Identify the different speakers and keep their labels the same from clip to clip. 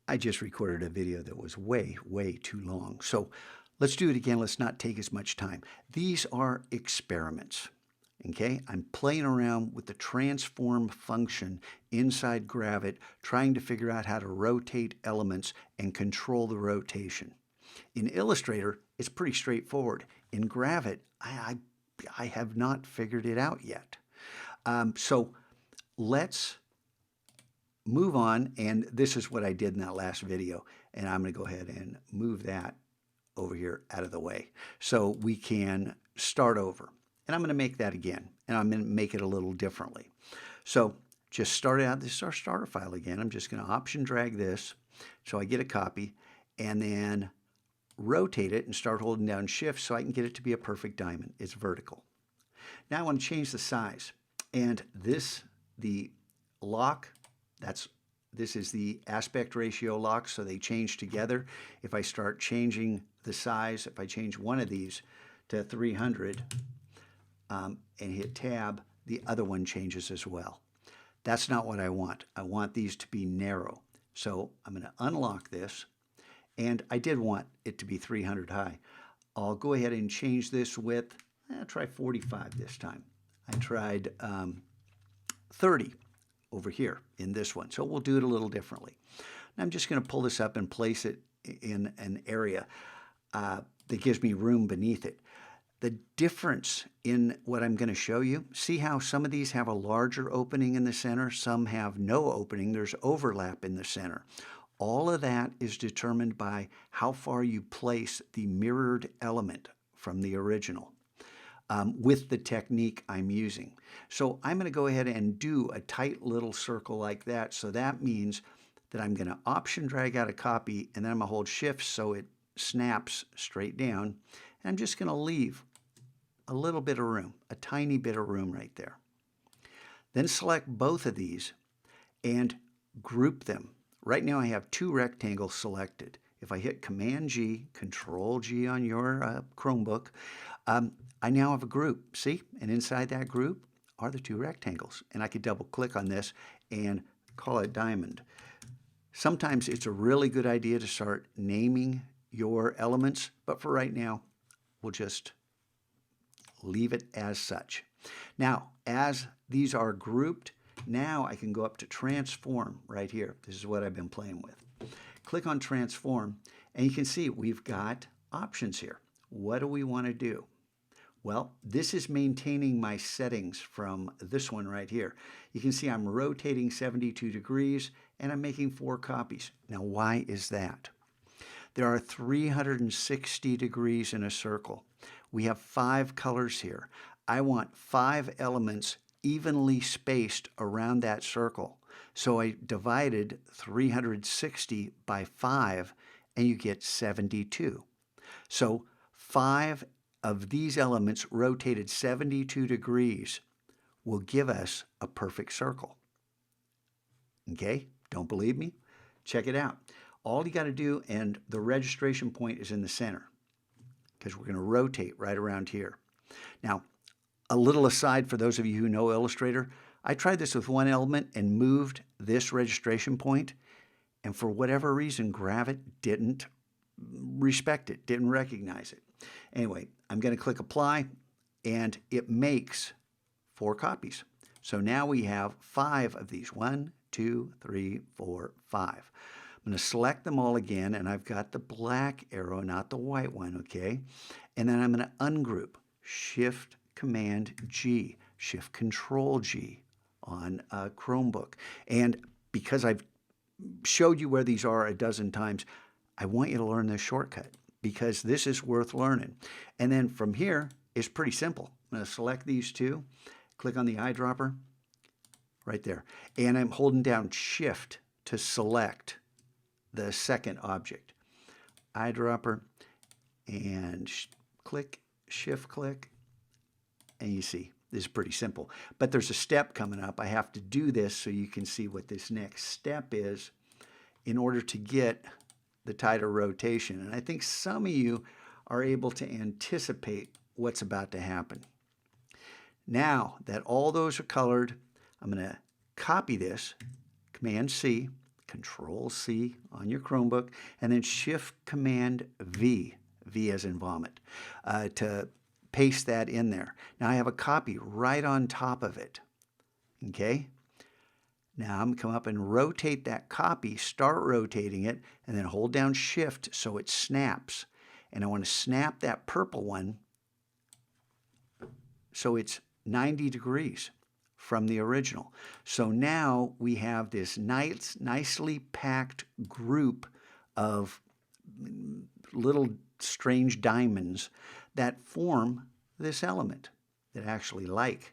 Speaker 1: I just recorded a video that was way, way too long. So let's do it again. Let's not take as much time. These are experiments. Okay, I'm playing around with the transform function inside Gravit, trying to figure out how to rotate elements and control the rotation. In Illustrator, it's pretty straightforward. In Gravit, I have not figured it out yet. So let's move on, and this is what I did in that last video, and I'm going to go ahead and move that over here out of the way so we can start over. And I'm going to make that again, and I'm going to make it a little differently. So just start out. This is our starter file again. I'm just going to option drag this so I get a copy, and then rotate it and start holding down shift so I can get it to be a perfect diamond. It's vertical. Now I want to change the size, and the lock, this is the aspect ratio lock, so they change together. If I start changing the size, if I change one of these to 300 and hit tab, the other one changes as well. That's not what I want. I want these to be narrow. So I'm going to unlock this, and I did want it to be 300 high. I'll go ahead and change this width. I'll try 45 this time. I tried 30 over here in this one. So we'll do it a little differently. And I'm just going to pull this up and place it in an area that gives me room beneath it. The difference in what I'm going to show you, see how some of these have a larger opening in the center, some have no opening, there's overlap in the center. All of that is determined by how far you place the mirrored element from the original. With the technique I'm using. So I'm going to go ahead and do a tight little circle like that. So that means that I'm going to option drag out a copy, and then I'm going to hold shift so it snaps straight down. And I'm just going to leave a little bit of room, a tiny bit of room right there. Then select both of these and group them. Right now I have two rectangles selected. If I hit Command G, Control G on your Chromebook, I now have a group, see? And inside that group are the two rectangles. And I could double click on this and call it diamond. Sometimes it's a really good idea to start naming your elements, but for right now, we'll just leave it as such. Now, as these are grouped, now I can go up to transform right here. This is what I've been playing with. Click on transform, and you can see we've got options here. What do we want to do? Well, this is maintaining my settings from this one right here. You can see I'm rotating 72 degrees and I'm making 4 copies. Now, why is that? There are 360 degrees in a circle. We have 5 colors here. I want 5 elements evenly spaced around that circle. So I divided 360 by 5 and you get 72. So 5 of these elements rotated 72 degrees will give us a perfect circle. Okay, don't believe me? Check it out. All you got to do, and the registration point is in the center because we're going to rotate right around here. Now, a little aside for those of you who know Illustrator, I tried this with one element and moved this registration point, and for whatever reason, Gravit didn't respect it, didn't recognize it. Anyway, I'm going to click apply, and it makes 4 copies. So now we have 5 of these. 1, 2, 3, 4, 5. I'm going to select them all again, and I've got the black arrow, not the white one, okay? And then I'm going to ungroup. Shift Command G, Shift Control G on a Chromebook. And because I've showed you where these are a dozen times, I want you to learn this shortcut because this is worth learning. And then from here, it's pretty simple. I'm going to select these two, click on the eyedropper right there, and I'm holding down Shift to select the second object. Eyedropper and click, Shift click, and you see, this is pretty simple. But there's a step coming up. I have to do this so you can see what this next step is in order to get the tighter rotation. And I think some of you are able to anticipate what's about to happen. Now that all those are colored, I'm going to copy this, Command C, Control C on your Chromebook, and then Shift Command V, V as in vomit, to paste that in there. Now I have a copy right on top of it. Okay? Now I'm going to come up and rotate that copy, start rotating it, and then hold down Shift so it snaps. And I want to snap that purple one so it's 90 degrees from the original. So now we have this nicely packed group of little strange diamonds that form this element that I actually like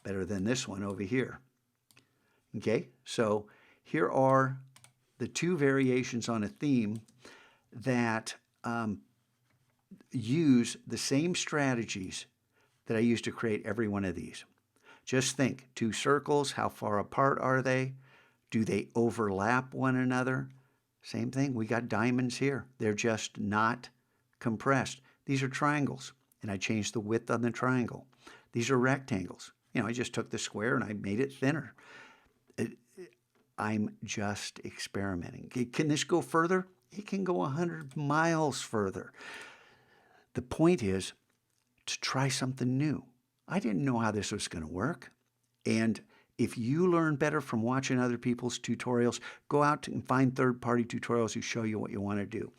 Speaker 1: better than this one over here. Okay, so here are the two variations on a theme that use the same strategies that I use to create every one of these. Just think, two circles, how far apart are they? Do they overlap one another? Same thing, we got diamonds here. They're just not compressed. These are triangles, and I changed the width on the triangle. These are rectangles. You know, I just took the square and I made it thinner. I'm just experimenting. Can this go further? It can go 100 miles further. The point is to try something new. I didn't know how this was going to work. And if you learn better from watching other people's tutorials, go out and find third-party tutorials who show you what you want to do.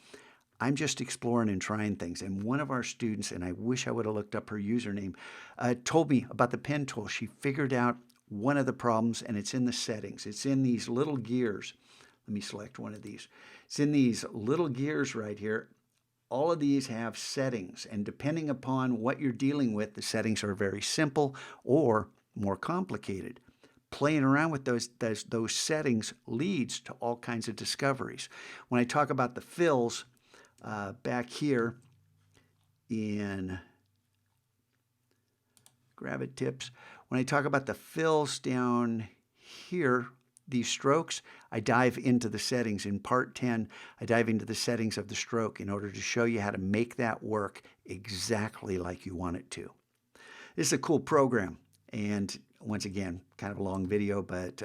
Speaker 1: I'm just exploring and trying things. And one of our students, and I wish I would have looked up her username, told me about the pen tool. She figured out one of the problems, and it's in the settings. It's in these little gears. Let me select one of these. It's in these little gears right here. All of these have settings, and depending upon what you're dealing with, the settings are very simple or more complicated. Playing around with those settings leads to all kinds of discoveries. When I talk about the fills back here in Gravit tips, when I talk about the fills down here, these strokes, I dive into the settings. In part 10, I dive into the settings of the stroke in order to show you how to make that work exactly like you want it to. This is a cool program, and once again, kind of a long video, but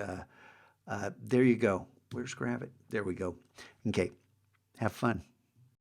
Speaker 1: there you go. Where's Gravit? There we go. Okay, have fun.